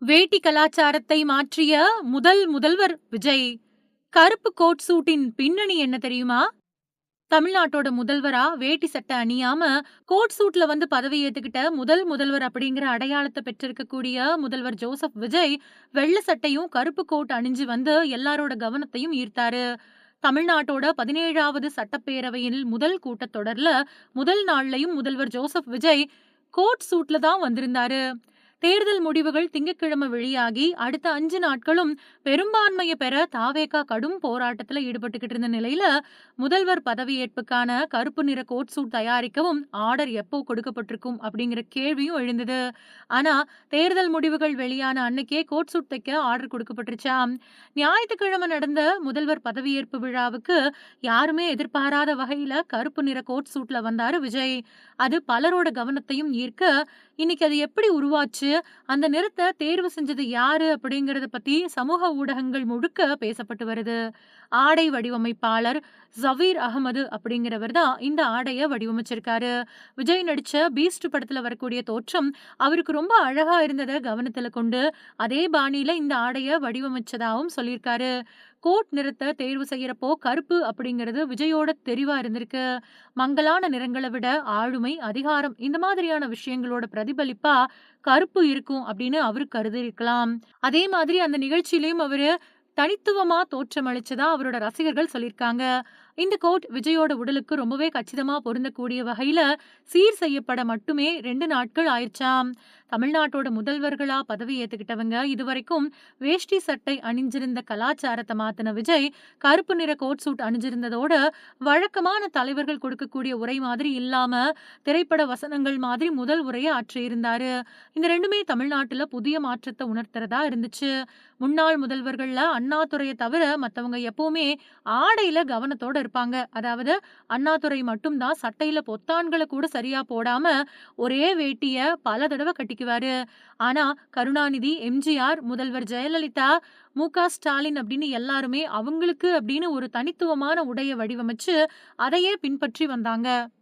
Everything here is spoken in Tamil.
வேட்டி கலாச்சாரத்தை மாற்றிய முதல் முதல்வர் விஜய். கருப்பு கோட் சூட்டின் பின்னணி என்ன தெரியுமா? தமிழ்நாட்டோட முதல்வரா வேட்டி சட்டை அணியாம கோட் சூட்ல வந்து பதவி ஏத்துக்கிட்ட முதல் முதல்வர் அப்படிங்கிற அடையாளத்தை பெற்றிருக்கக்கூடிய முதல்வர் ஜோசப் விஜய் வெள்ள சட்டையும் கருப்பு கோட் அணிஞ்சு வந்து எல்லாரோட கவனத்தையும் ஈர்த்தாரு. தமிழ்நாட்டோட 17வது சட்டப்பேரவையில் முதல் கூட்டத்தொடர்ல முதல் நாள்லயும் முதல்வர் ஜோசப் விஜய் கோட் சூட்ல தான் வந்திருந்தாரு. தேர்தல் முடிவுகள் திங்கட்கிழமை வெளியாகி அடுத்த 5 நாட்களும் பெரும்பான்மையை பெற தாவேகா கடும் போராட்டத்துல ஈடுபட்டுக்கிட்டு இருந்த நிலையில முதல்வர் பதவியேற்புக்கான கருப்பு நிற கோட் சூட் தயாரிக்கவும் ஆர்டர் எப்போ கொடுக்கப்பட்டிருக்கும் அப்படிங்கிற கேள்வியும் எழுந்தது. ஆனா தேர்தல் முடிவுகள் வெளியான அன்னைக்கே கோட் சூட் தைக்க ஆர்டர் கொடுக்கப்பட்டுருச்சாம். ஞாயிற்றுக்கிழமை நடந்த முதல்வர் பதவியேற்பு விழாவுக்கு யாருமே எதிர்பாராத வகையில கருப்பு நிற கோட் சூட்ல வந்தாரு விஜய். அது பலரோட கவனத்தையும் ஈர்க்க, இன்னைக்கு அது எப்படி உருவாச்சு? அந்த நிறத்த தேர்வு செஞ்சது யாரு? அப்படிங்கிறத பத்தி சமூக ஊடகங்கள் முழுக்க பேசப்பட்டு வருது. ஆடை வடிவமைப்பாளர் ஜவீர் அகமது அப்படிங்கிறவர் தான் இந்த ஆடைய வடிவமைச்சிருக்காரு. விஜய் நடிச்ச பீஸ்ட் படத்துல வரக்கூடிய தோற்றம் அவருக்கு ரொம்ப அழகா இருந்தத கவனத்துல கொண்டு, அதே பாணியில இந்த ஆடைய வடிவமைச்சதாவும் சொல்லியிருக்காரு. கோட் நிறத்த தேர்வு செய்யறப்போ கருப்பு அப்படிங்கிறது விஜயோட தெரிவா இருந்திருக்கு. மங்கலான நிறங்களை விட ஆளுமை, அதிகாரம் இந்த மாதிரியான விஷயங்களோட பிரதிபலிப்பா கருப்பு இருக்கும் அப்படின்னு அவரு கருதியிருக்கலாம். அதே மாதிரி அந்த நிகழ்ச்சியிலயும் அவரு தனித்துவமா தோற்றமளிச்சதா அவரோட ரசிகர்கள் சொல்லியிருக்காங்க. இந்த கோட் விஜயோட உடலுக்கு ரொம்பவே கச்சிதமா பொருந்தக்கூடிய வகையில சீர் செய்யப்பட மட்டுமே 2 நாட்கள் ஆயிருச்சாம். தமிழ்நாட்டோட முதல்வர்களா பதவி ஏத்துக்கிட்டவங்க இதுவரைக்கும் வேஷ்டி சட்டை அணிஞ்சிருந்த கலாச்சாரத்தை மாத்தின விஜய் கருப்பு நிற கோட் சூட் அணிஞ்சிருந்ததோட வழக்கமான தலைவர்கள் கொடுக்கக்கூடிய உரை மாதிரி இல்லாம திரைப்பட வசனங்கள் மாதிரி முதல் உரையை ஆற்றியிருந்தாரு. இந்த ரெண்டுமே தமிழ்நாட்டுல புதிய மாற்றத்தை உணர்த்துறதா இருந்துச்சு. முன்னாள் முதல்வர்கள்ல அண்ணாதுரையை தவிர மத்தவங்க எப்பவுமே ஆடையில கவனத்தோட இருப்பாங்க. அதாவது அண்ணாதுரை மட்டும் தான் சட்டையில பொத்தான்கள கூட சரியா போடாம ஒரே வேட்டிய பல தடவ கட்டிக்குவாரு. ஆனா கருணாநிதி, எம்ஜிஆர், முதல்வர் ஜெயலலிதா, மு.க. ஸ்டாலின் அப்படின்னு எல்லாருமே அவங்களுக்கு அப்படின்னு ஒரு தனித்துவமான உடைய வடிவமைச்சு அதையே பின்பற்றி வந்தாங்க.